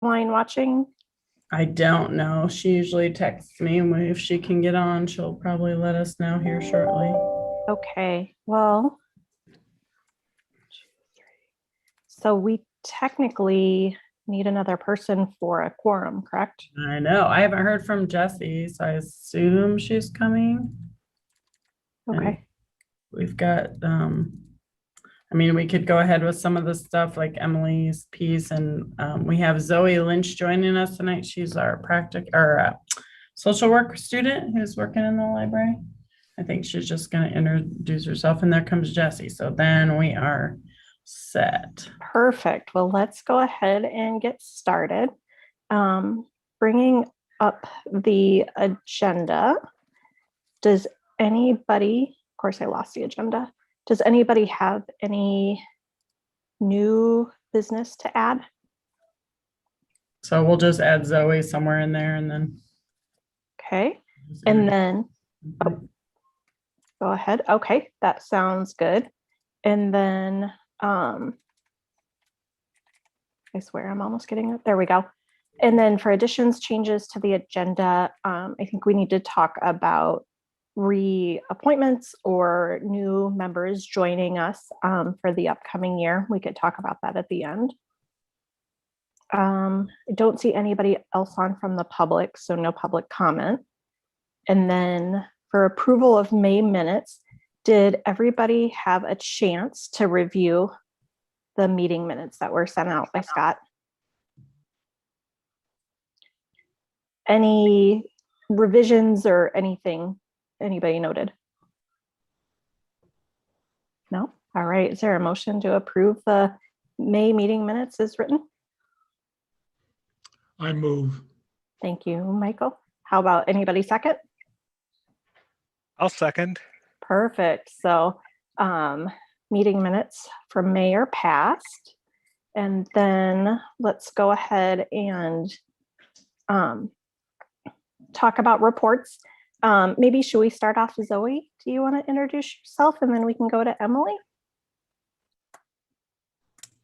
wine watching? I don't know. She usually texts me, and if she can get on, she'll probably let us know here shortly. Okay, well, so we technically need another person for a quorum, correct? I know. I haven't heard from Jessie, so I assume she's coming. And Okay, we've got, I mean, we could go ahead with some of the stuff like Emily's piece, and we have Zoe Lynch joining us tonight. She's our social work student who's working in the library. I think she's just going to introduce herself, and there comes Jessie. So then we are set. perfect. Well, let's go ahead and get started. Bringing up the agenda. Does anybody, of course, I lost the agenda. Does anybody have any new business to add? So we'll just add Zoe somewhere in there and then. Okay, and then, oh, go ahead. Okay, that sounds good. And then, I swear I'm almost getting it. There we go. And then for additions, changes to the agenda, I think we need to talk about reappointments or new members joining us for the upcoming year. We could talk about that at the end. I don't see anybody else on from the public, so no public comment. And then for approval of May minutes, did everybody have a chance to review the meeting minutes that were sent out by Scott? Any revisions or anything anybody noted? No? All right. Is there a motion to approve the May meeting minutes as written? I move. Thank you, Michael. How about anybody second? I'll second. Perfect. So meeting minutes from May are passed. And then let's go ahead and talk about reports. Maybe should we start off with Zoe? Do you want to introduce yourself and then we can go to Emily?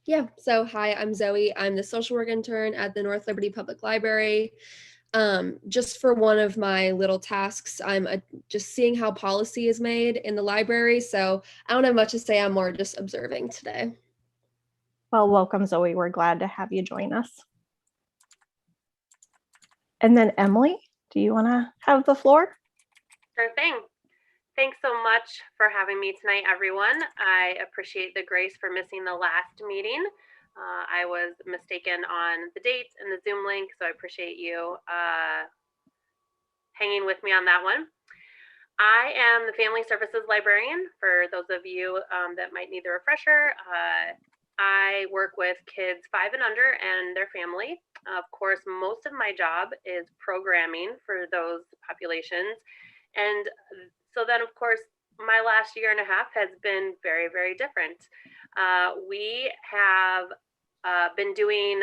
Yeah, so hi, I'm Zoe. I'm the social work intern at the North Liberty Public Library. Just for one of my little tasks, I'm just seeing how policy is made in the library. So I don't have much to say. I'm more just observing today. Well, welcome, Zoe. We're glad to have you join us. And then Emily, do you want to have the floor? Sure thing. Thanks so much for having me tonight, everyone. I appreciate the grace for missing the last meeting. I was mistaken on the dates and the Zoom link, so I appreciate you hanging with me on that one. I am the Family Services Librarian. For those of you that might need the refresher, I work with kids 5 and under and their family. Of course, most of my job is programming for those populations. And so then, of course, my last year and a half has been very, very different. We have been doing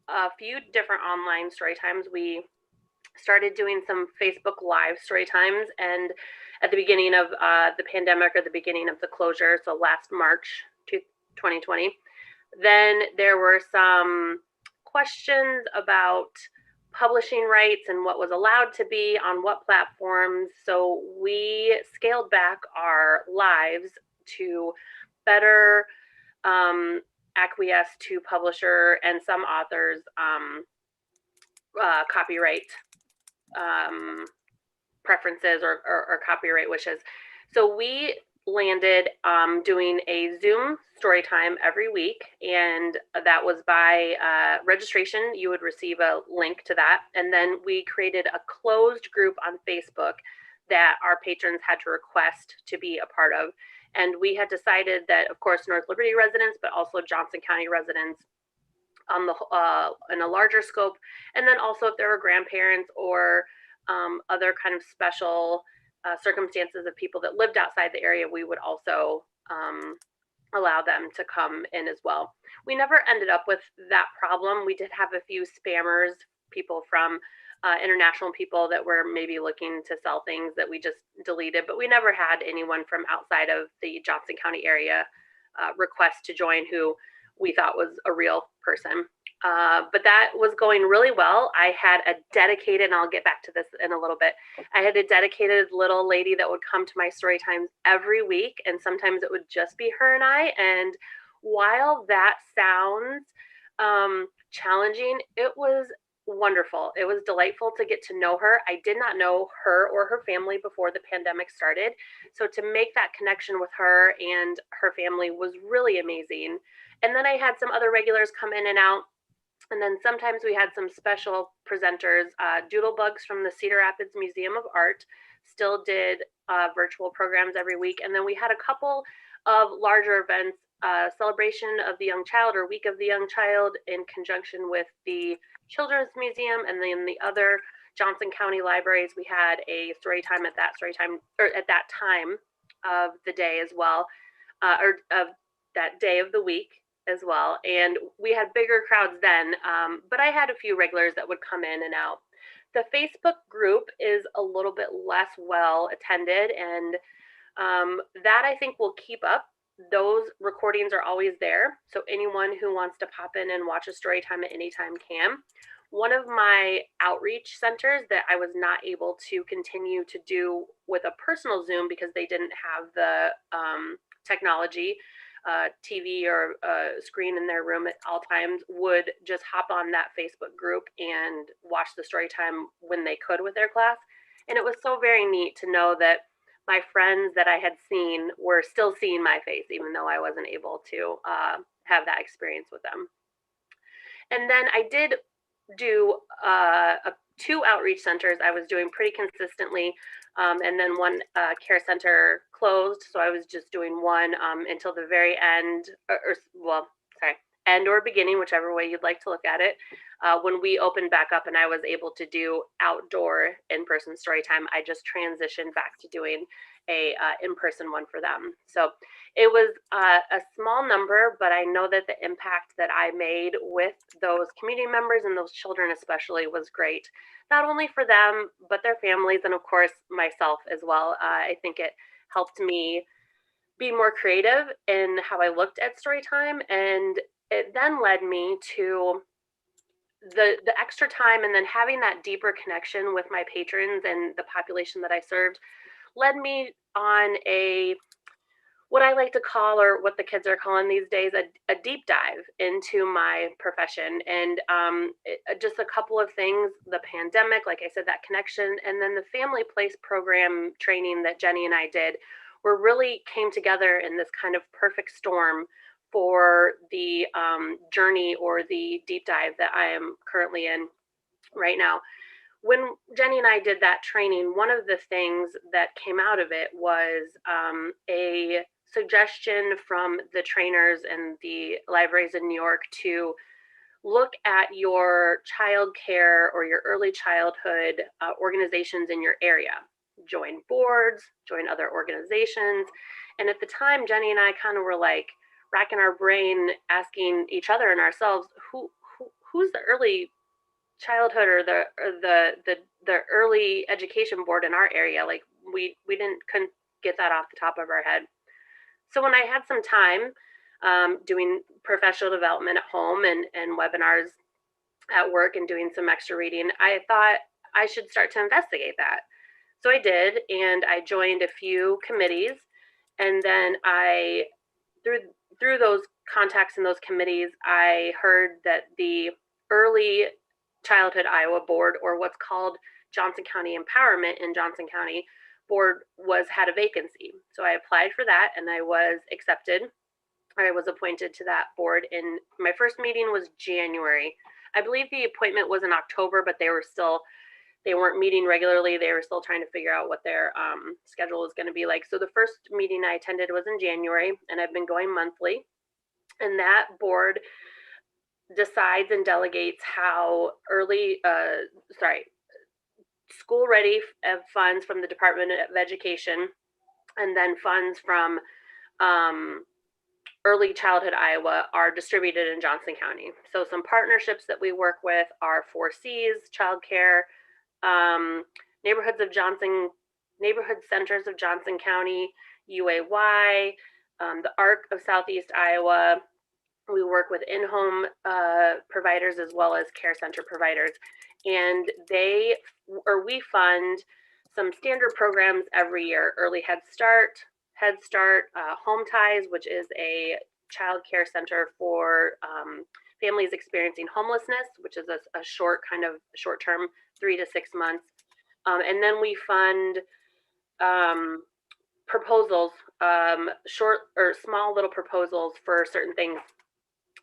a few different online story times. We started doing some Facebook Live story times, and at the beginning of the pandemic or the beginning of the closure, so last March 2020, then there were some questions about publishing rights and what was allowed to be on what platforms. So we scaled back our lives to better acquiesce to publisher and some authors' copyright preferences or copyright wishes. So we landed doing a Zoom story time every week, and that was by registration. You would receive a link to that, and then we created a closed group on Facebook that our patrons had to request to be a part of. And we had decided that, of course, North Liberty residents, but also Johnson County residents on the in a larger scope, and then also if there were grandparents or other kind of special circumstances of people that lived outside the area, we would also allow them to come in as well. We never ended up with that problem. We did have a few spammers, people from international people that were maybe looking to sell things that we just deleted, but we never had anyone from outside of the Johnson County area request to join who we thought was a real person. But that was going really well. I had a dedicated, and I'll get back to this in a little bit. I had a dedicated little lady that would come to my story times every week, and sometimes it would just be her and I. And while that sounds challenging, it was wonderful. It was delightful to get to know her. I did not know her or her family before the pandemic started. So to make that connection with her and her family was really amazing. And then I had some other regulars come in and out. And then sometimes we had some special presenters. Doodlebugs from the Cedar Rapids Museum of Art still did virtual programs every week. And then we had a couple of larger events, Celebration of the Young Child or Week of the Young Child in conjunction with the Children's Museum. And then the other Johnson County libraries, we had a story time at that time of the day as well, or of that day of the week as well. And we had bigger crowds then, but I had a few regulars that would come in and out. The Facebook group is a little bit less well attended, and that I think will keep up. Those recordings are always there, so anyone who wants to pop in and watch a story time at any time can. One of my outreach centers that I was not able to continue to do with a personal Zoom because they didn't have the technology, TV or screen in their room at all times, would just hop on that Facebook group and watch the story time when they could with their class. And it was so very neat to know that my friends that I had seen were still seeing my face, even though I wasn't able to have that experience with them. And then I did do 2 outreach centers I was doing pretty consistently. And then one care center closed, so I was just doing one until the very end, end or beginning, whichever way you'd like to look at it. When we opened back up and I was able to do outdoor in-person story time, I just transitioned back to doing a in-person one for them. So it was a small number, but I know that the impact that I made with those community members and those children especially was great. Not only for them, but their families, and of course myself as well. I think it helped me be more creative in how I looked at story time, and it then led me to the extra time, and then having that deeper connection with my patrons and the population that I served led me on a, what I like to call, or what the kids are calling these days, a deep dive into my profession. And just a couple of things: the pandemic, like I said, that connection, and then the family place program training that Jenny and I did, were really came together in this kind of perfect storm for the journey or the deep dive that I am currently in right now. When Jenny and I did that training, one of the things that came out of it was a suggestion from the trainers and the libraries in New York to look at your child care or your early childhood organizations in your area. Join boards, join other organizations. And at the time, Jenny and I kind of were like racking our brain, asking each other and ourselves, who's the early childhood or the early education board in our area? Like we couldn't get that off the top of our head. So when I had some time doing professional development at home and webinars at work and doing some extra reading, I thought I should start to investigate that. So I did, and I joined a few committees, and then I, through those contacts in those committees, I heard that the Early Childhood Iowa Board, or what's called Johnson County Empowerment in Johnson County Board, had a vacancy. So I applied for that, and I was accepted. I was appointed to that board, and my first meeting was January. I believe the appointment was in October, but they weren't meeting regularly. They were still trying to figure out what their schedule was going to be like. So the first meeting I attended was in January, and I've been going monthly. And that board decides and delegates how school ready funds from the Department of Education, and then funds from Early Childhood Iowa are distributed in Johnson County. So some partnerships that we work with are 4Cs, childcare, neighborhood centers of Johnson County, UAY, the ARC of Southeast Iowa, We work with in-home providers as well as care center providers, and we fund some standard programs every year: Early Head Start, Home Ties, which is a child care center for families experiencing homelessness, which is a short-term, 3 to 6 months. And then we fund proposals, short or small little proposals for certain things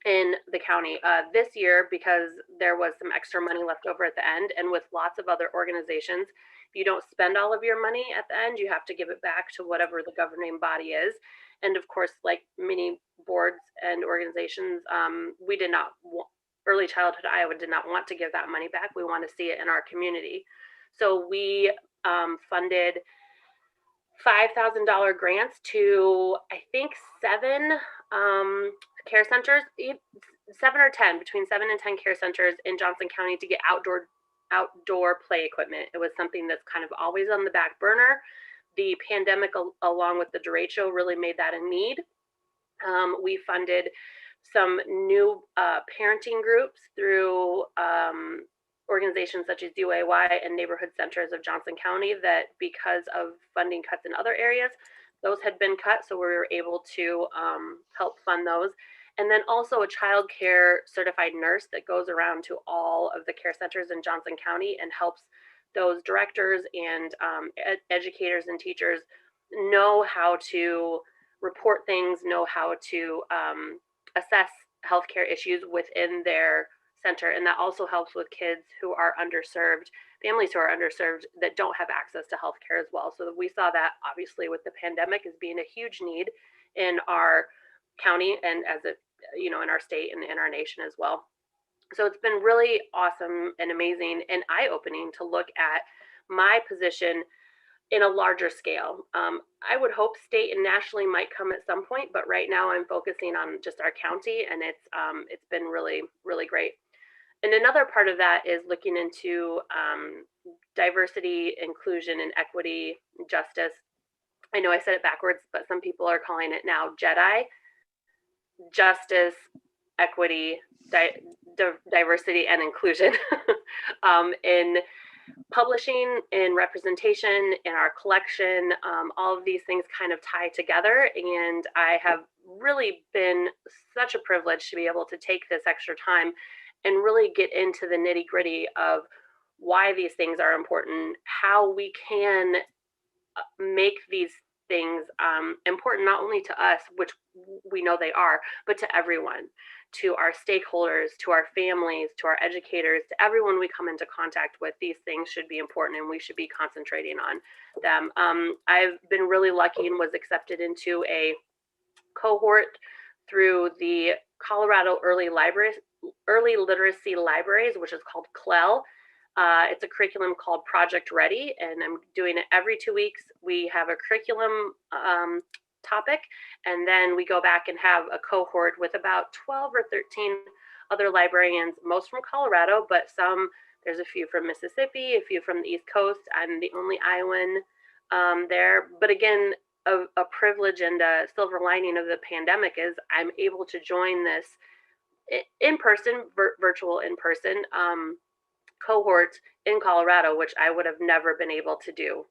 in the county. This year, because there was some extra money left over at the end, and with lots of other organizations, if you don't spend all of your money at the end, you have to give it back to whatever the governing body is. And of course, like many boards and organizations, we did not, Early Childhood Iowa did not want to give that money back. We want to see it in our community. So we funded $5,000 grants to, I think, 7 care centers, 7 or 10, between 7 and 10 care centers in Johnson County to get outdoor play equipment. It was something that's kind of always on the back burner. The pandemic, along with the derecho, really made that a need. We funded some new parenting groups through organizations such as UAY and neighborhood centers of Johnson County, that because of funding cuts in other areas, those had been cut, so we were able to help fund those. And then also a child care certified nurse that goes around to all of the care centers in Johnson County and helps those directors and educators and teachers know how to report things, know how to assess healthcare issues within their center. And that also helps with kids who are underserved, families who are underserved that don't have access to healthcare as well. So we saw that obviously with the pandemic as being a huge need in our county, and as a, in our state and in our nation as well. So it's been really awesome and amazing and eye-opening to look at my position in a larger scale. I would hope state and nationally might come at some point, but right now I'm focusing on just our county, and it's been really, really great. And another part of that is looking into diversity, inclusion, and equity, justice. I know I said it backwards, but some people are calling it now JEDI: justice, equity, diversity, and inclusion. In publishing, in representation, in our collection, all of these things kind of tie together. And I have really been such a privilege to be able to take this extra time and really get into the nitty-gritty of why these things are important, how we can make these things important not only to us, which we know they are, but to everyone, to our stakeholders, to our families, to our educators, to everyone we come into contact with. These things should be important, and we should be concentrating on them. I've been really lucky and was accepted into a cohort through the Colorado Early Literacy Libraries, which is called CLEL. It's a curriculum called Project Ready, and I'm doing it every 2 weeks. We have a curriculum topic, and then we go back and have a cohort with about 12 or 13 other librarians, most from Colorado, but there's a few from Mississippi, a few from the East Coast. I'm the only Iowan there. But again, a privilege and a silver lining of the pandemic is I'm able to join this in person, virtual in person cohort in Colorado, which I would have never been able to do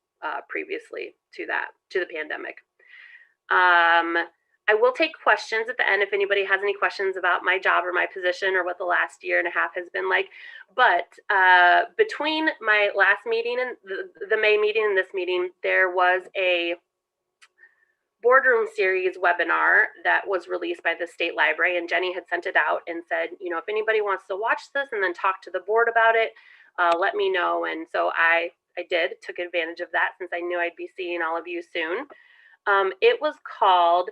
previously to the pandemic. I will take questions at the end if anybody has any questions about my job or my position or what the last year and a half has been like. But between my last meeting and the May meeting and this meeting, there was a boardroom series webinar that was released by the state library, and Jenny had sent it out and said, if anybody wants to watch this and then talk to the board about it, let me know. And so I took advantage of that, since I knew I'd be seeing all of you soon. It was called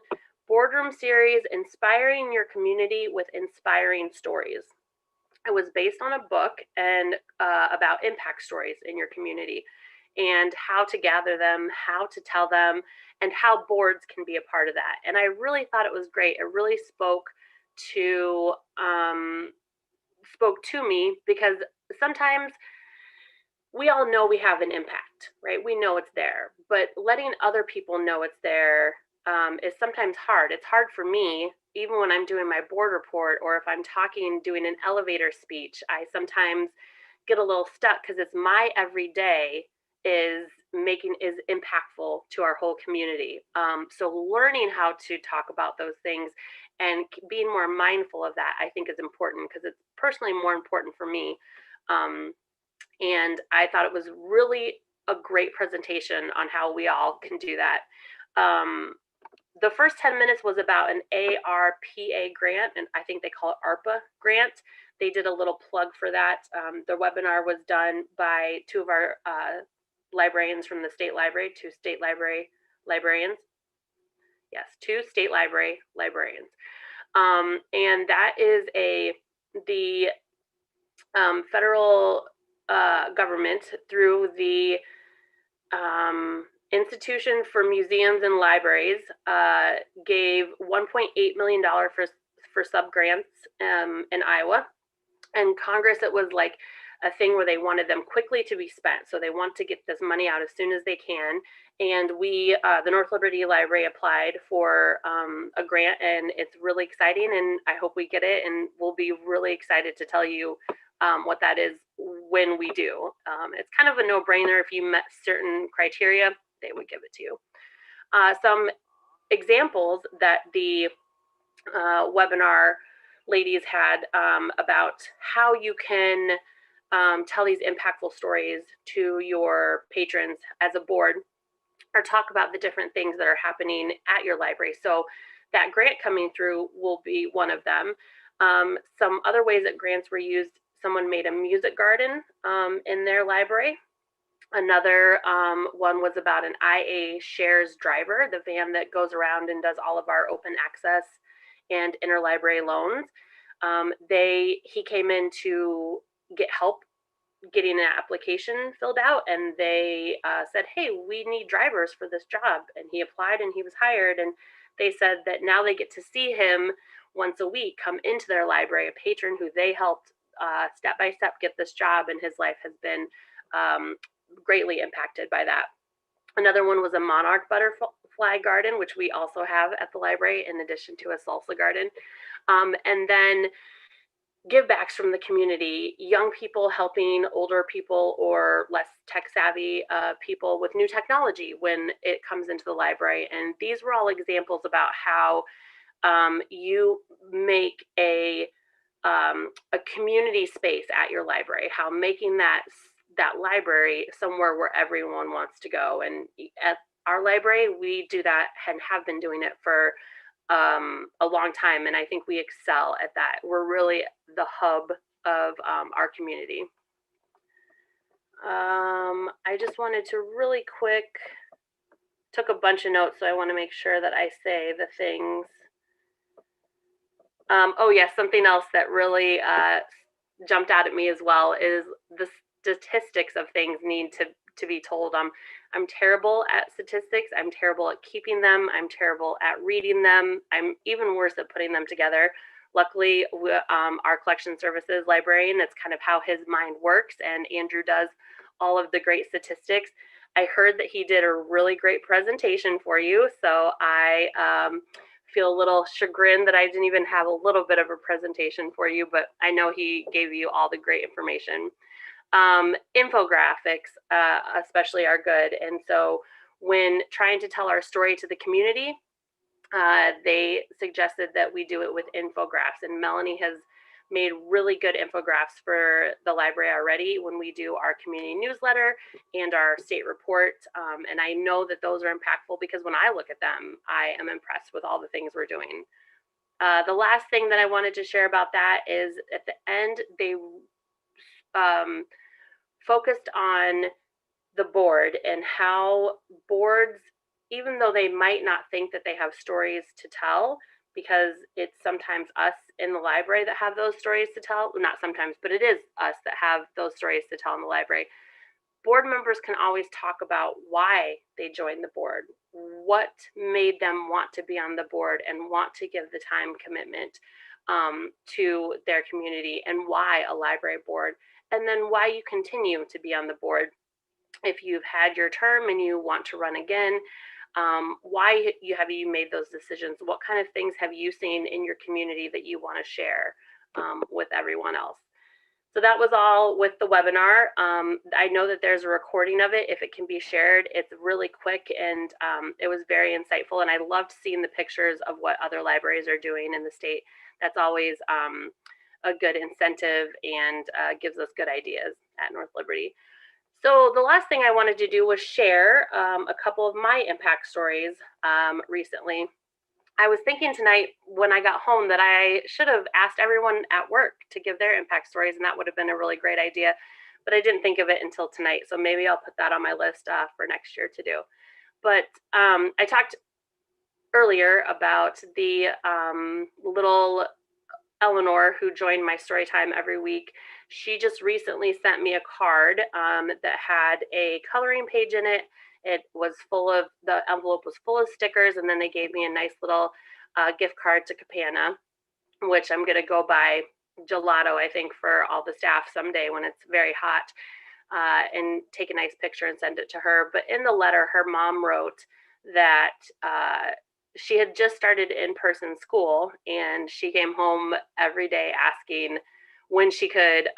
Boardroom Series: Inspiring Your Community with Inspiring Stories. It was based on a book and about impact stories in your community, and how to gather them, how to tell them, and how boards can be a part of that. And I really thought it was great. It really spoke to me, because sometimes we all know we have an impact, right? We know it's there, but letting other people know it's there is sometimes hard. It's hard for me, even when I'm doing my board report, or if I'm doing an elevator speech, I sometimes get a little stuck because it's my everyday is impactful to our whole community. So learning how to talk about those things and being more mindful of that, I think, is important, because it's personally more important for me. And I thought it was really a great presentation on how we all can do that. The first 10 minutes was about an ARPA grant, and I think they call it ARPA grant. They did a little plug for that. The webinar was done by two of our librarians from the state library, two state library librarians. Yes, two state library librarians. And that is the federal government, through the Institution for Museums and Libraries, gave $1.8 million for sub-grants in Iowa. And Congress, it was like a thing where they wanted them quickly to be spent. So they want to get this money out as soon as they can. And we, the North Liberty Library, applied for a grant, and it's really exciting, and I hope we get it, and we'll be really excited to tell you what that is when we do. It's kind of a no-brainer. If you met certain criteria, they would give it to you. Some examples that the webinar ladies had about how you can tell these impactful stories to your patrons as a board, or talk about the different things that are happening at your library. So that grant coming through will be one of them. Some other ways that grants were used: someone made a music garden in their library. Another one was about an IA Shares driver, the van that goes around and does all of our open access and interlibrary loans. He came in to get help getting an application filled out, and they said, hey, we need drivers for this job. And he applied and he was hired, and they said that now they get to see him once a week come into their library, a patron who they helped step by step get this job, and his life has been greatly impacted by that. Another one was a monarch butterfly garden, which we also have at the library, in addition to a salsa garden. And then give backs from the community, young people helping older people or less tech savvy people with new technology when it comes into the library. And these were all examples about how you make a community space at your library, how making that library somewhere where everyone wants to go. And at our library, we do that and have been doing it for a long time, and I think we excel at that. We're really the hub of our community. I just wanted to really quick, took a bunch of notes, so I want to make sure that I say the things. Oh yes, something else that really jumped out at me as well is the statistics of things need to be told. I'm terrible at statistics. I'm terrible at keeping them. I'm terrible at reading them. I'm even worse at putting them together. Luckily, our collection services librarian, that's kind of how his mind works, and Andrew does all of the great statistics. I heard that he did a really great presentation for you, so I feel a little chagrined that I didn't even have a little bit of a presentation for you, but I know he gave you all the great information. Infographics especially are good, and so when trying to tell our story to the community, they suggested that we do it with infographics, and Melanie has made really good infographics for the library already when we do our community newsletter and our state report, and I know that those are impactful because when I look at them, I am impressed with all the things we're doing. The last thing that I wanted to share about that is at the end, they focused on the board and how boards, even though they might not think that they have stories to tell, because it's sometimes us in the library that have those stories to tell, not sometimes, but it is us that have those stories to tell in the library. Board members can always talk about why they joined the board, what made them want to be on the board and want to give the time commitment to their community, and why a library board, and then why you continue to be on the board if you've had your term and you want to run again. Why have you made those decisions? What kind of things have you seen in your community that you want to share with everyone else? So that was all with the webinar. I know that there's a recording of it. If it can be shared, it's really quick, and it was very insightful. And I loved seeing the pictures of what other libraries are doing in the state. That's always a good incentive and gives us good ideas at North Liberty. So the last thing I wanted to do was share a couple of my impact stories recently. I was thinking tonight when I got home that I should have asked everyone at work to give their impact stories, and that would have been a really great idea, but I didn't think of it until tonight. So maybe I'll put that on my list for next year to do. But I talked earlier about the little Eleanor who joined my story time every week. She just recently sent me a card that had a coloring page in it. It was full of, the envelope was full of stickers, and then they gave me a nice little gift card to Capana, which I'm going to go buy gelato, I think, for all the staff someday when it's very hot, and take a nice picture and send it to her. But in the letter, her mom wrote that she had just started in-person school, and she came home every day asking when she could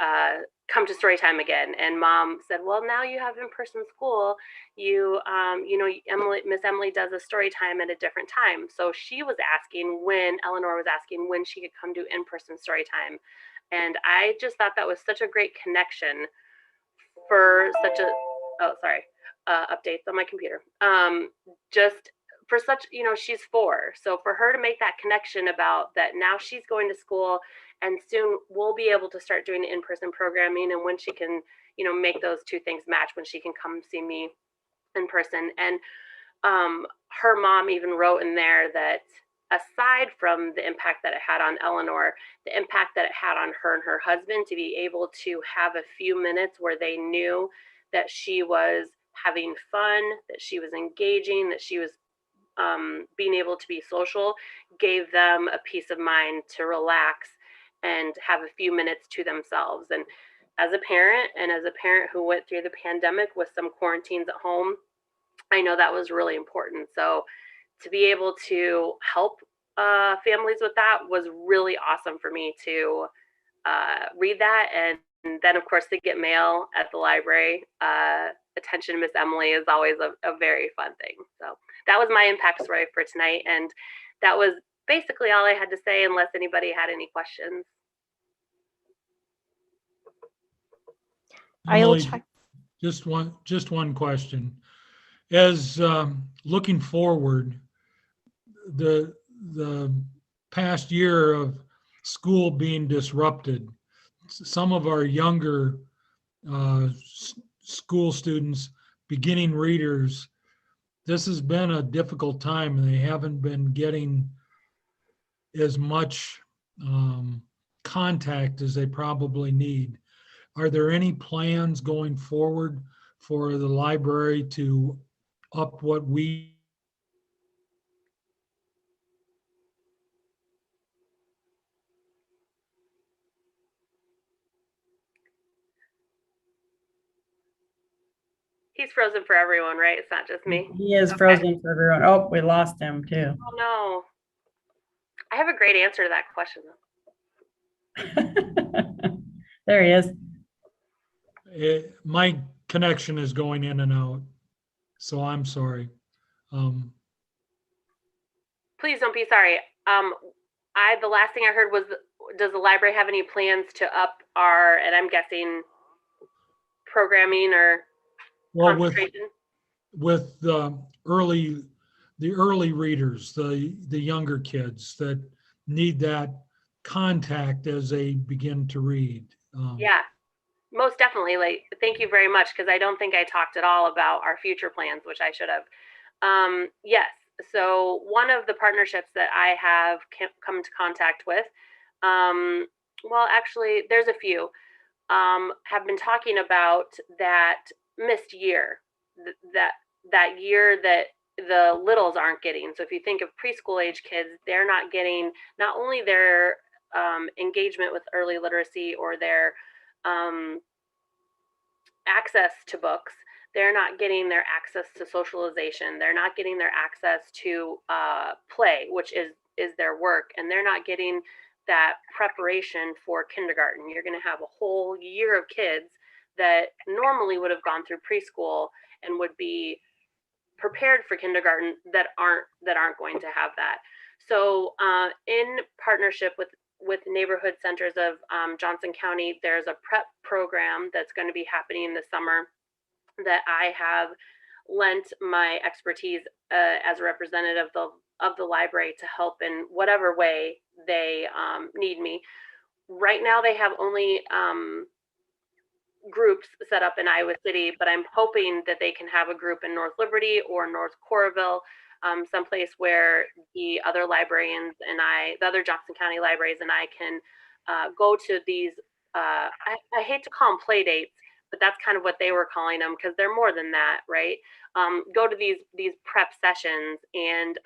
come to story time again. And mom said, well, now you have in-person school, you know, Miss Emily does a story time at a different time. So she was asking when, Eleanor was asking when she could come do in-person story time. And I just thought that was such a great connection for such a, oh, sorry, updates on my computer. Just for such, you know, she's 4. So for her to make that connection about that, now she's going to school and soon we'll be able to start doing in-person programming, and when she can, you know, make those two things match, when she can come see me in person. And her mom even wrote in there that aside from the impact that it had on Eleanor, the impact that it had on her and her husband, to be able to have a few minutes where they knew that she was having fun, that she was engaging, that she was being able to be social, gave them a peace of mind to relax and have a few minutes to themselves. And as a parent, and as a parent who went through the pandemic with some quarantines at home, I know that was really important. So to be able to help families with that was really awesome for me to read that. And then, of course, to get mail at the library. Attention, Miss Emily, is always a very fun thing. So that was my impact story for tonight. And that was basically all I had to say, unless anybody had any questions. I'll Emily, check. just one question. As looking forward, the past year of school being disrupted, some of our younger school students, beginning readers, this has been a difficult time, and they haven't been getting as much contact as they probably need. Are there any plans going forward for the library to up what we? He's frozen for everyone, right? It's not just me. He is Okay. frozen for everyone. Oh, we lost him too. Oh no. I have a great answer to that question. There he is. My connection is going in and out, so I'm sorry. Please don't be sorry. The last thing I heard was, does the library have any plans to up our, and I'm guessing programming or Well, concentration? with the early readers, the younger kids that need that contact as they begin to read. Yeah, most definitely. Like, thank you very much, because I don't think I talked at all about our future plans, which I should have. Yes. So one of the partnerships that I have come into contact with, well, actually, there's a few, have been talking about that missed year, that year that the littles aren't getting. So if you think of preschool age kids, they're not getting not only their engagement with early literacy or their access to books, they're not getting their access to socialization. They're not getting their access to play, which is their work, and they're not getting that preparation for kindergarten. You're going to have a whole year of kids that normally would have gone through preschool and would be prepared for kindergarten that aren't going to have that. So in partnership with neighborhood centers of Johnson County, there's a prep program that's going to be happening this summer that I have lent my expertise as a representative of the library to help in whatever way they need me. Right now they have only groups set up in Iowa City, but I'm hoping that they can have a group in North Liberty or North Coralville, someplace where the other librarians and the other Johnson County libraries and I can go to these, I hate to call them play dates, but that's kind of what they were calling them because they're more than that, right? Go to these prep sessions and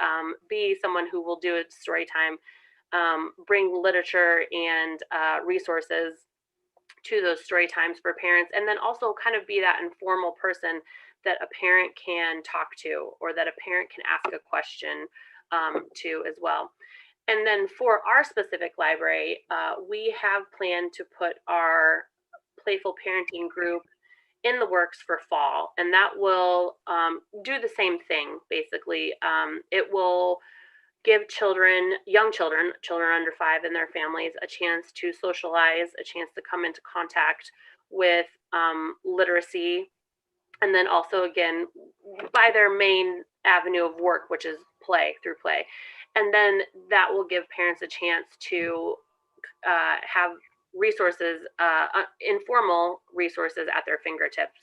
be someone who will do a story time, bring literature and resources to those story times for parents, and then also kind of be that informal person that a parent can talk to or that a parent can ask a question to as well. And then for our specific library, we have planned to put our playful parenting group in the works for fall, and that will do the same thing basically. It will give young children under 5 and their families a chance to socialize, a chance to come into contact with literacy, and then also again by their main avenue of work, which is through play. And then that will give parents a chance to have resources, informal resources at their fingertips.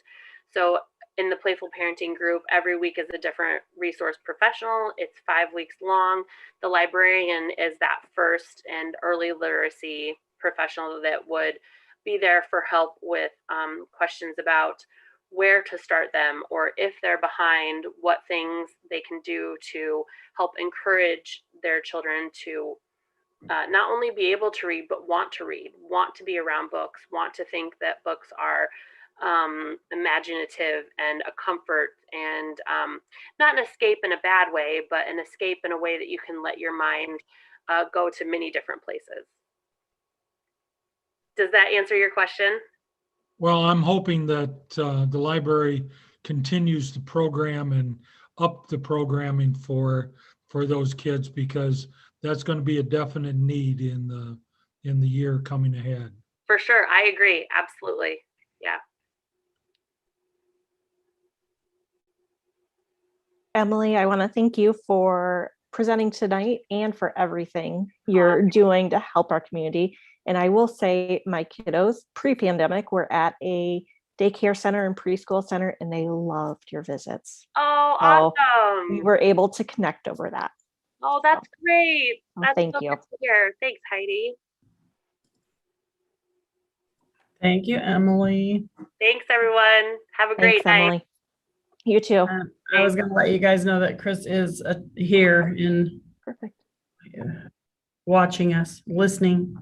So in the playful parenting group, every week is a different resource professional. It's 5 weeks long. The librarian is that first and early literacy professional that would be there for help with questions about where to start them, or if they're behind, what things they can do to help encourage their children to not only be able to read, but want to be around books, want to think that books are imaginative and a comfort, and not an escape in a bad way, but an escape in a way that you can let your mind go to many different places. Does that answer your question? Well, I'm hoping that the library continues to program and up the programming for those kids, because that's going to be a definite need in the year coming ahead. For sure, I agree. Absolutely, yeah. Emily, I want to thank you for presenting tonight and for everything you're doing to help our community. And I will say my kiddos pre-pandemic were at a daycare center and preschool center, and they loved your visits. Oh, So awesome. we were able to connect over that. Oh, that's great. That's thank so you. good to hear. Thanks, Heidi. Thank you, Emily. Thanks, everyone. Have a great Thanks, night. Emily. You too. I was going to let you guys know that Chris is here in Perfect. watching us, listening.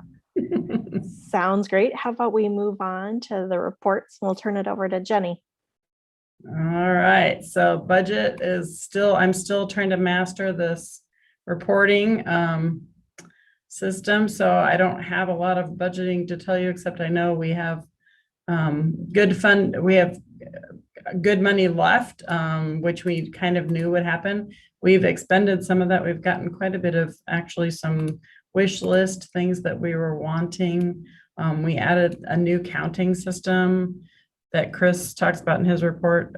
Sounds great. How about we move on to the reports? We'll turn it over to Jenny. All right. So budget is I'm still trying to master this reporting system. So I don't have a lot of budgeting to tell you, except I know we have we have good money left, which we kind of knew would happen. We've expended some of that. We've gotten quite a bit of actually some wish list things that we were wanting. We added a new counting system that Chris talks about in his report,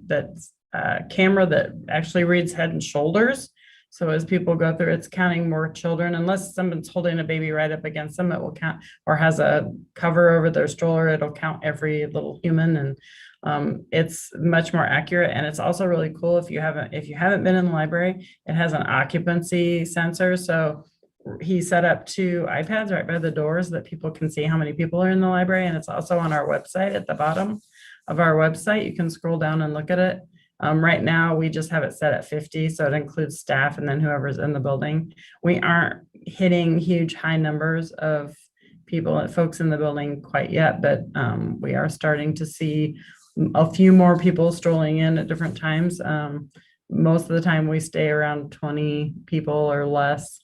that's a camera that actually reads head and shoulders. So as people go through, it's counting more children. Unless someone's holding a baby right up against them, it will count, or has a cover over their stroller, it'll count every little human. And it's much more accurate. And it's also really cool if you haven't been in the library, it has an occupancy sensor. So he set up 2 iPads right by the doors that people can see how many people are in the library. And it's also on our website. At the bottom of our website, you can scroll down and look at it. Right now, we just have it set at 50, so it includes staff and then whoever's in the building. We aren't hitting huge high numbers of folks in the building quite yet, but we are starting to see a few more people strolling in at different times. Most of the time we stay around 20 people or less.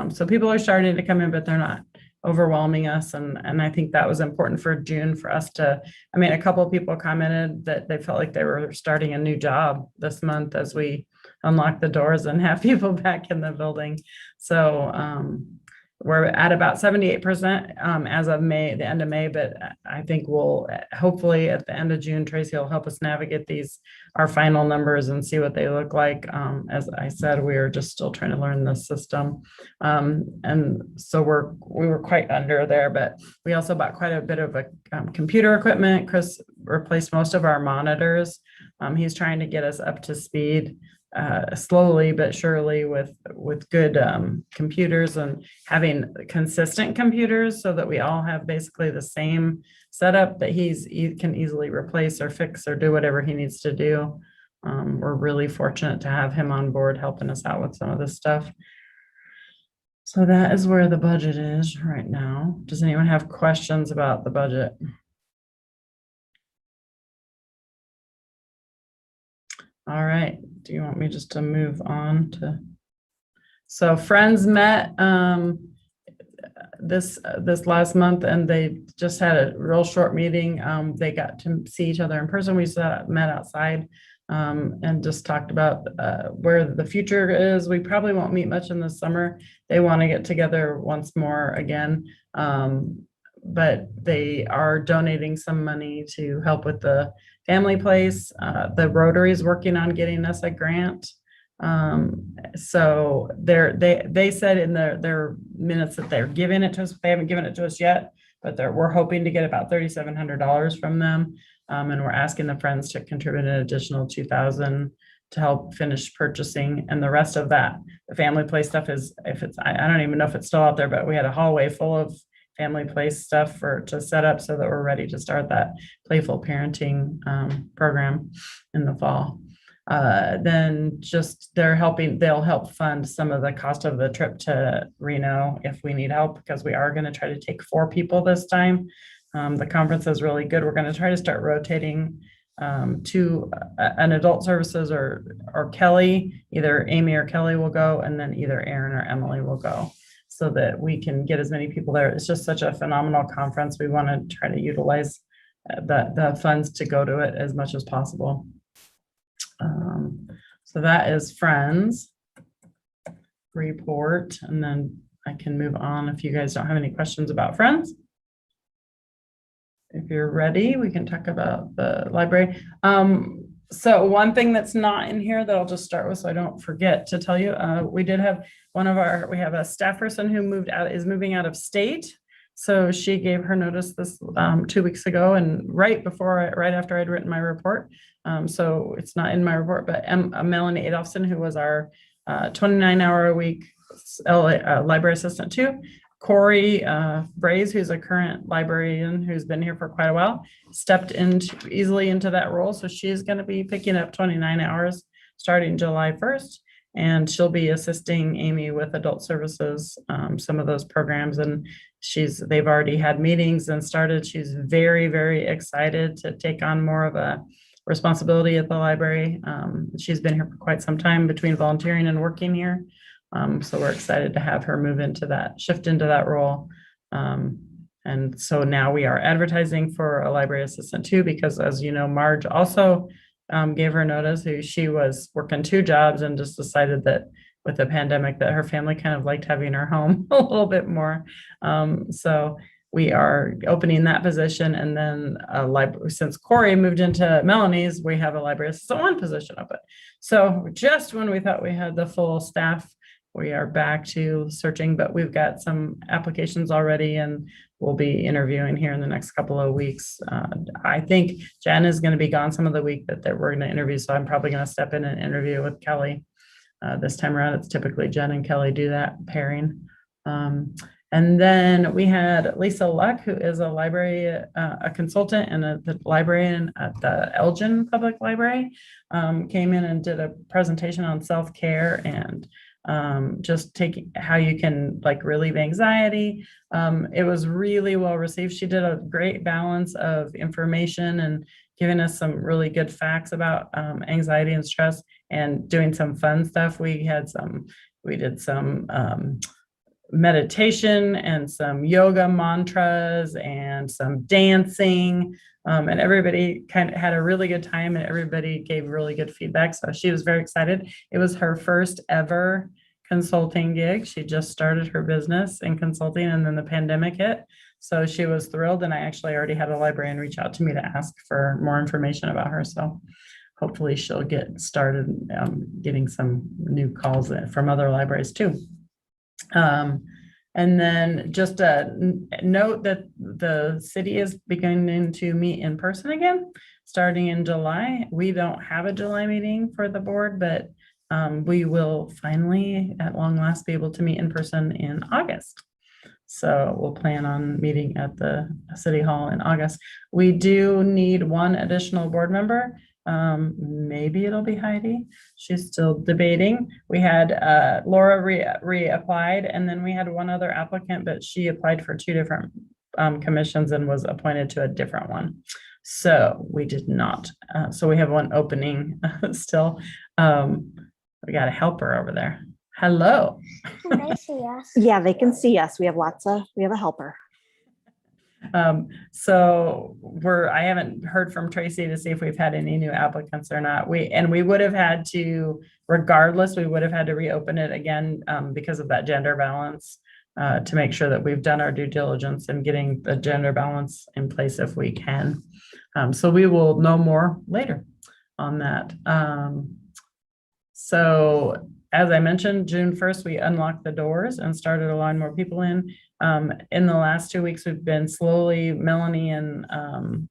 So people are starting to come in, but they're not overwhelming us. And I think that was important for June for us to, I mean, a couple of people commented that they felt like they were starting a new job this month as we unlock the doors and have people back in the building. So we're at about 78% as of May, the end of May, but I think we'll hopefully at the end of June, Tracy will help us navigate our final numbers and see what they look like. As I said, we are just still trying to learn the system. And so we were quite under there, but we also bought quite a bit of computer equipment. Chris replaced most of our monitors. He's trying to get us up to speed slowly but surely with good computers and having consistent computers so that we all have basically the same setup that he can easily replace or fix or do whatever he needs to do. We're really fortunate to have him on board helping us out with some of this stuff. So that is where the budget is right now. Does anyone have questions about the budget? All right, do you want me just to move on to? So Friends met this last month and they just had a real short meeting. They got to see each other in person. We met outside and just talked about where the future is. We probably won't meet much in the summer. They want to get together once more again. But they are donating some money to help with the family place. The Rotary is working on getting us a grant. So they said in their minutes that they're giving it to us. They haven't given it to us yet, but we're hoping to get about $3,700 from them. And we're asking the Friends to contribute an additional $2,000 to help finish purchasing. And the rest of that, the family place stuff is, I don't even know if it's still out there, but we had a hallway full of family place stuff to set up so that we're ready to start that playful parenting program in the fall. Then just they'll help fund some of the cost of the trip to Reno if we need help, because we are going to try to take 4 people this time. The conference is really good. We're going to try to start rotating to an adult services or Kelly, either Amy or Kelly will go, and then either Aaron or Emily will go, so that we can get as many people there. It's just such a phenomenal conference. We want to try to utilize the funds to go to it as much as possible. So that is Friends report, and then I can move on if you guys don't have any questions about Friends. If you're ready, we can talk about the library. So one thing that's not in here that I'll just start with so I don't forget to tell you, we did have we have a staff person who is moving out of state. So she gave her notice this 2 weeks ago, and right after I'd written my report. So it's not in my report, but Melanie Adolphson, who was our 29-hour-a-week library assistant too. Corey Braze, who's a current librarian who's been here for quite a while, stepped easily into that role. So she's going to be picking up 29 hours starting July 1st. And she'll be assisting Amy with adult services, some of those programs. And they've already had meetings and started. She's very, very excited to take on more of a responsibility at the library. She's been here for quite some time between volunteering and working here. So we're excited to have her shift into that role. And so now we are advertising for a library assistant too, because as you know, Marge also gave her notice. She was working 2 jobs and just decided that with the pandemic that her family kind of liked having her home a little bit more. So we are opening that position. And then since Corey moved into Melanie's, we have a library assistant 1 position open. So just when we thought we had the full staff, we are back to searching, but we've got some applications already and we'll be interviewing here in the next couple of weeks. I think Jen is going to be gone some of the week that we're going to interview. So I'm probably going to step in and interview with Kelly this time around. It's typically Jen and Kelly do that pairing. And then we had Lisa Luck, who is a library, a consultant and the librarian at the Elgin Public Library, came in and did a presentation on self-care and just taking how you can like relieve anxiety. It was really well received. She did a great balance of information and giving us some really good facts about anxiety and stress, and doing some fun stuff. We did some meditation and some yoga mantras and some dancing. And everybody kind of had a really good time, and everybody gave really good feedback. So she was very excited. It was her first ever consulting gig. She just started her business in consulting, and then the pandemic hit. So she was thrilled. And I actually already had a librarian reach out to me to ask for more information about her. So hopefully she'll get started getting some new calls from other libraries too. And then just a note that the city is beginning to meet in person again, starting in July. We don't have a July meeting for the board, but we will finally, at long last, be able to meet in person in August. So we'll plan on meeting at the City Hall in August. We do need one additional board member. Maybe it'll be Heidi. She's still debating. We had Laura reapplied, and then we had one other applicant, but she applied for 2 different commissions and was appointed to a different one. So we did not. So we have one opening still. We got a helper over there. Hello. Can they see us? Yeah, they can see us. We have a helper. So I haven't heard from Tracy to see if we've had any new applicants or not. We would have had to, regardless, we would have had to reopen it again because of that gender balance, to make sure that we've done our due diligence in getting the gender balance in place if we can. So we will know more later on that. So as I mentioned, June 1st, we unlocked the doors and started allowing more people in. In the last 2 weeks, we've been slowly, Melanie and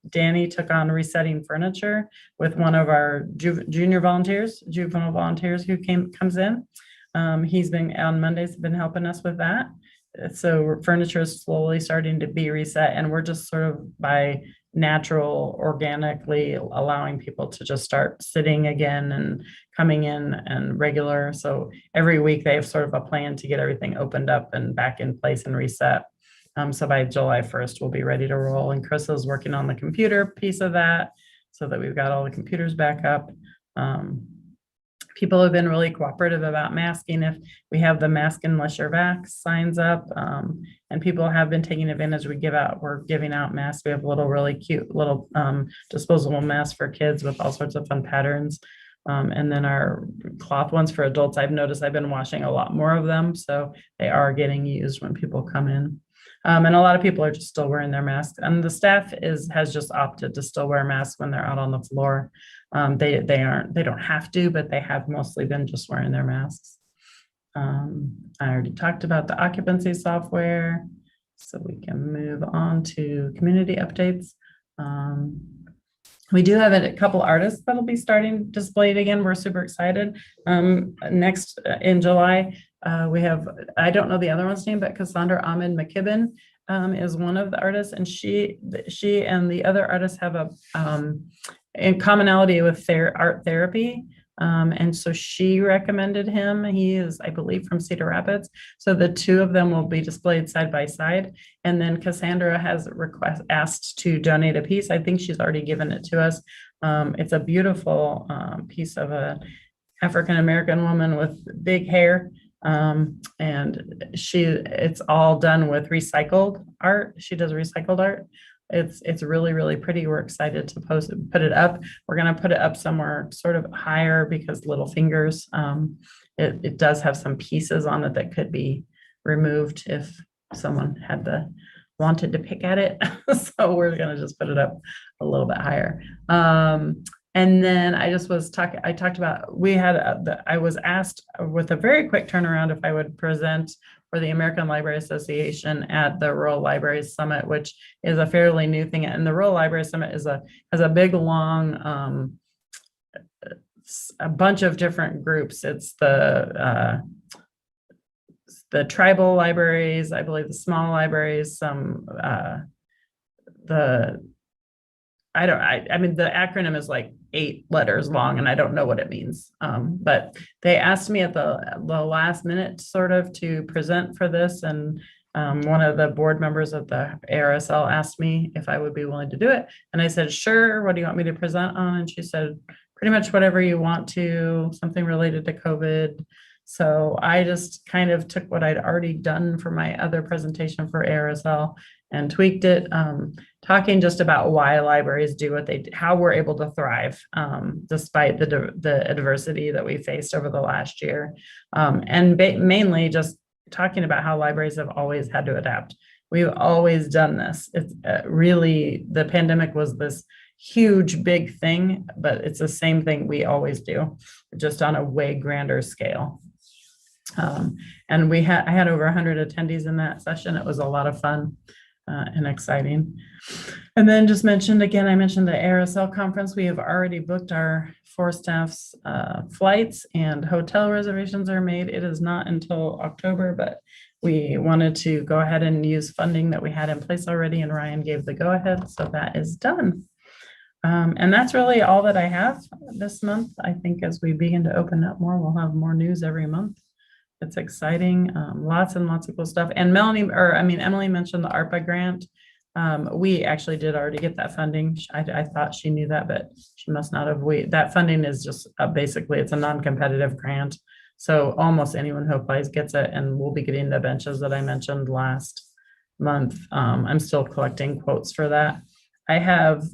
Danny took on resetting furniture with one of our juvenile volunteers who comes in. He's been on Mondays, been helping us with that. So furniture is slowly starting to be reset, and we're just sort of by natural, organically allowing people to just start sitting again and coming in and regular. So every week they have sort of a plan to get everything opened up and back in place and reset. So by July 1st, we'll be ready to roll. And Chris is working on the computer piece of that so that we've got all the computers back up. People have been really cooperative about masking. If we have the mask unless you're vax signs up, and people have been taking advantage. We're giving out masks. We have really cute little disposable masks for kids with all sorts of fun patterns. And then our cloth ones for adults, I've noticed I've been washing a lot more of them. So they are getting used when people come in. And a lot of people are just still wearing their masks, and the staff has just opted to still wear masks when they're out on the floor. They don't have to, but they have mostly been just wearing their masks. I already talked about the occupancy software, so we can move on to community updates. We do have a couple artists that'll be starting displayed again. We're super excited. Next in July, we have, I don't know the other one's name, but Cassandra Ahmed McKibben is one of the artists, and she and the other artists have a in commonality with art therapy. And so she recommended him. He is, I believe, from Cedar Rapids. So the 2 of them will be displayed side by side. And then Cassandra has asked to donate a piece. I think she's already given it to us. It's a beautiful piece of a African-American woman with big hair. And it's all done with recycled art. She does recycled art. It's really, really pretty. We're excited to put it up. We're going to put it up somewhere sort of higher because little fingers, it does have some pieces on it that could be removed if someone wanted to pick at it. So we're going to just put it up a little bit higher. And then I talked about, I was asked with a very quick turnaround if I would present for the American Library Association at the Rural Libraries Summit, which is a fairly new thing. And the Rural Library Summit has a big, long, a bunch of different groups. It's the tribal libraries, I believe the small libraries, some, the I mean, the acronym is like 8 letters long and I don't know what it means. But they asked me at the last minute sort of to present for this. And one of the board members of the ARSL asked me if I would be willing to do it. And I said, sure, what do you want me to present on? And she said, pretty much whatever you want to, something related to COVID. So I just kind of took what I'd already done for my other presentation for ARSL and tweaked it, talking just about why libraries do what they do, how we're able to thrive despite the adversity that we faced over the last year. And mainly just talking about how libraries have always had to adapt. We've always done this. It's really, the pandemic was this huge, big thing, but it's the same thing we always do, just on a way grander scale. And I had over 100 attendees in that session. It was a lot of fun and exciting. And then just mentioned again, I mentioned the ARSL conference. We have already booked our 4 staff's flights and hotel reservations are made. It is not until October, but we wanted to go ahead and use funding that we had in place already, and Ryan gave the go ahead, so that is done. And that's really all that I have this month. I think as we begin to open up more, we'll have more news every month. It's exciting, lots and lots of cool stuff. And Emily mentioned the ARPA grant. We actually did already get that funding. I thought she knew that, but she must not have. That funding is just basically, it's a non-competitive grant. So almost anyone who applies gets it, and we'll be getting the benches that I mentioned last month. I'm still collecting quotes for that. I have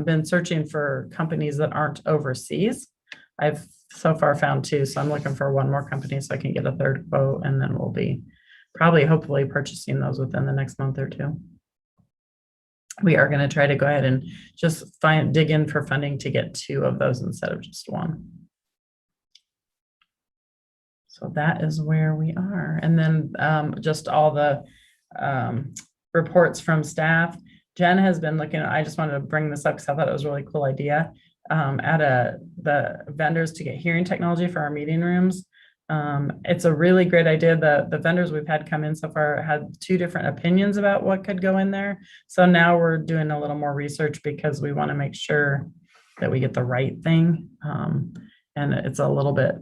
been searching for companies that aren't overseas. I've so far found 2, so I'm looking for one more company so I can get a 3rd quote, and then we'll be hopefully purchasing those within the next month or 2. We are going to try to go ahead and just dig in for funding to get 2 of those instead of just 1. So that is where we are. And then just all the reports from staff. Jen has been looking, I just wanted to bring this up because I thought it was a really cool idea. The vendors to get hearing technology for our meeting rooms. It's a really great idea. The vendors we've had come in so far had 2 different opinions about what could go in there. So now we're doing a little more research because we want to make sure that we get the right thing. And it's a little bit,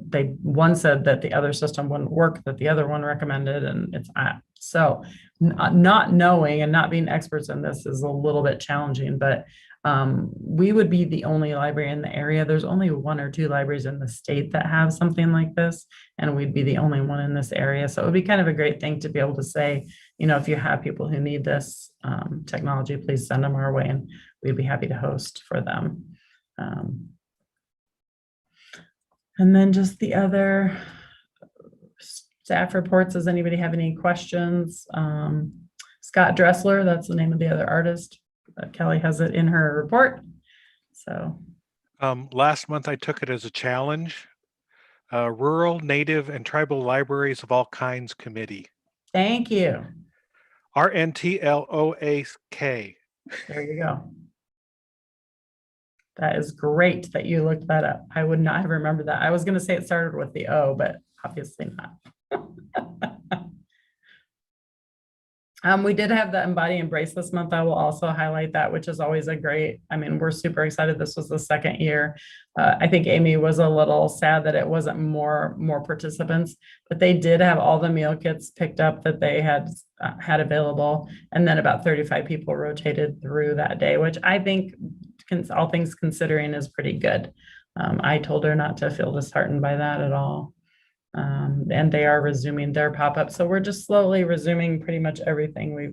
one said that the other system wouldn't work, that the other one recommended, and it's so not knowing and not being experts in this is a little bit challenging, but we would be the only library in the area. There's only 1 or 2 libraries in the state that have something like this, and we'd be the only one in this area. So it would be kind of a great thing to be able to say, if you have people who need this technology, please send them our way, and we'd be happy to host for them. And then just the other staff reports. Does anybody have any questions? Scott Dressler, that's the name of the other artist. Kelly has it in her report. So Last month I took it as a challenge. Rural, Native, and Tribal Libraries of All Kinds Committee. thank you. RNTLOAK. There you go. That is great that you looked that up. I would not have remembered that. I was going to say it started with the O, but obviously not. We did have the Embody Embrace this month. I will also highlight that, which is always we're super excited. This was the 2nd year. I think Amy was a little sad that it wasn't more participants, but they did have all the meal kits picked up that they had available. And then about 35 people rotated through that day, which I think, all things considering, is pretty good. I told her not to feel disheartened by that at all. And they are resuming their pop-up. So we're just slowly resuming pretty much everything we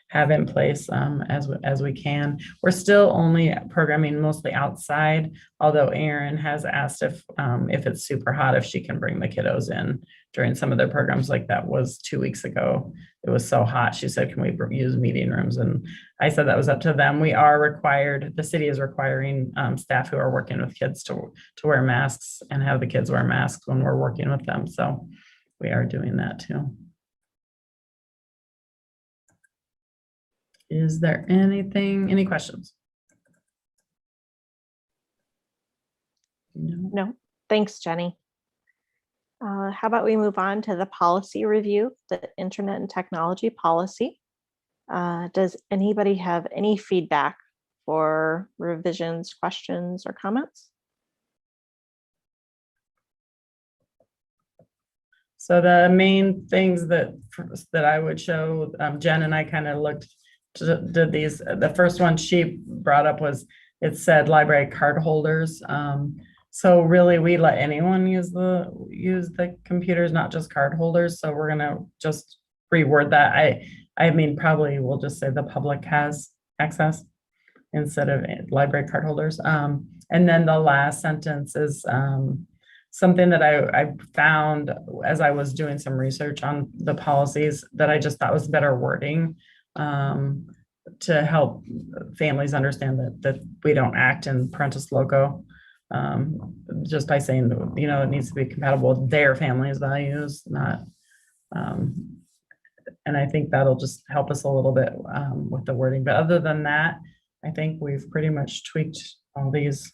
have in place as we can. We're still only programming mostly outside, although Erin has asked if it's super hot, if she can bring the kiddos in during some of their programs. Like that was 2 weeks ago. It was so hot. She said, can we use meeting rooms? And I said that was up to them. We are required, the city is requiring staff who are working with kids to wear masks and have the kids wear masks when we're working with them. So we are doing that too. Is there any questions? No, thanks, Jenny. How about we move on to the policy review, the internet and technology policy. Does anybody have any feedback for revisions, questions, or comments? So the main things that I would show, Jen and I kind of did these. The first one she brought up was, it said library card holders. So really we let anyone use the computers, not just card holders. So we're gonna just reword that. I mean, probably we'll just say the public has access instead of library card holders. And then the last sentence is something that I found as I was doing some research on the policies that I just thought was better wording to help families understand that we don't act in parentis loco, just by saying, you know, it needs to be compatible with their family's values, not. And I think that'll just help us a little bit with the wording. But other than that, I think we've pretty much tweaked all these.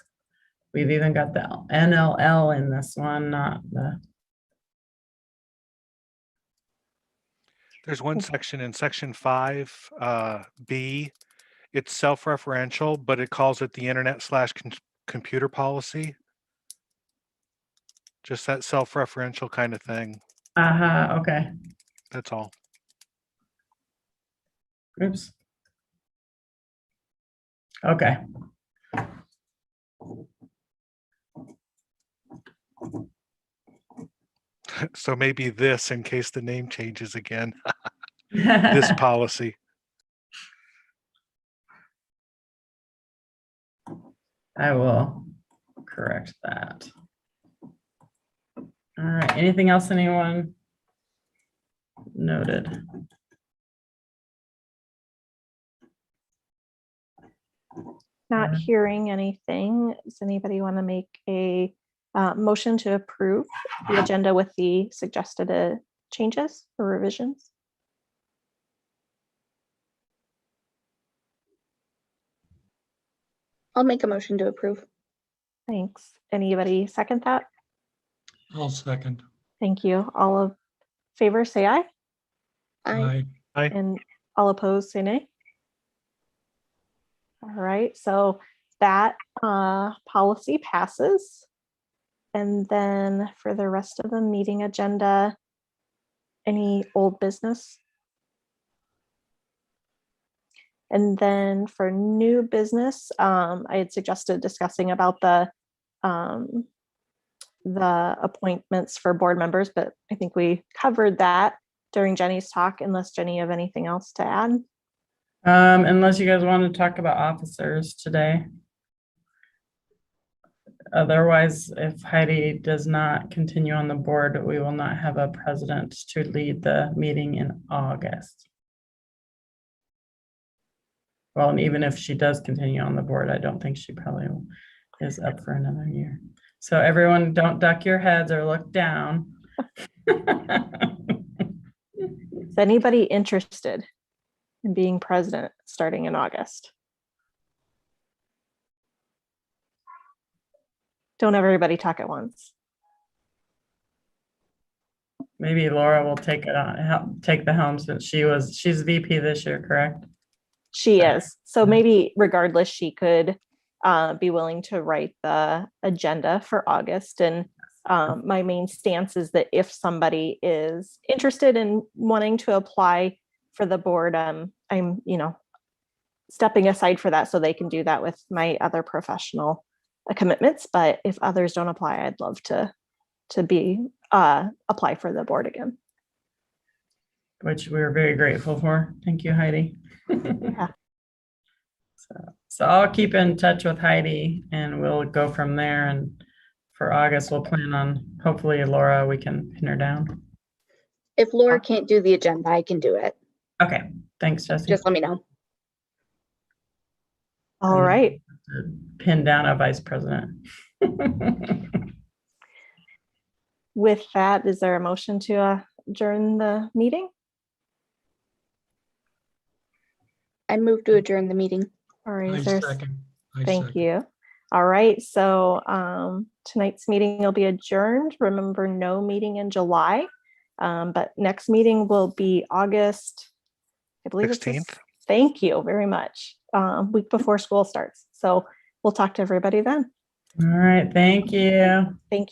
We've even got the NLL in this one, not the. There's one section in section 5B. It's self-referential, but it calls it the internet/computer policy. Just that self-referential kind of thing. Okay. That's all. Oops. Okay. So maybe this, in case the name changes again, this policy. I will correct that. All right, anything else anyone noted? Not hearing anything. Does anybody want to make a motion to approve the agenda with the suggested changes or revisions? I'll make a motion to approve. Thanks. Anybody second that? I'll second. Thank you. All of favor say aye, Aye. Aye. and all opposed say nay. All right, so that policy passes. And then for the rest of the meeting agenda, any old business? And then for new business, I had suggested discussing about the appointments for board members, but I think we covered that during Jenny's talk, unless Jenny, you have anything else to add? Unless you guys want to talk about officers today. Otherwise, if Heidi does not continue on the board, we will not have a president to lead the meeting in August. Well, and even if she does continue on the board, I don't think she probably is up for another year. So everyone, don't duck your heads or look down. Is anybody interested in being president starting in August? Don't everybody talk at once. Maybe Laura will take it on, take the helm since she's VP this year, correct? She is. So maybe regardless, she could be willing to write the agenda for August. And my main stance is that if somebody is interested in wanting to apply for the board, I'm, stepping aside for that so they can do that with my other professional commitments. But if others don't apply, I'd love to be apply for the board again. Which we're very grateful for. Thank you, Heidi. Yeah. So I'll keep in touch with Heidi and we'll go from there. And for August, we'll plan on, hopefully Laura, we can pin her down. If Laura can't do the agenda, I can do it. Okay, thanks, Jesse. Just let me know. All right. Pin down a vice president. With that, is there a motion to adjourn the meeting? I move to adjourn the meeting. All right. I Is there, second. I thank second. you. All right. So tonight's meeting will be adjourned. Remember, no meeting in July, but next meeting will be August, I believe it's 16th. Thank you very much. week before school starts. So we'll talk to everybody then. All right. Thank you. Thank you.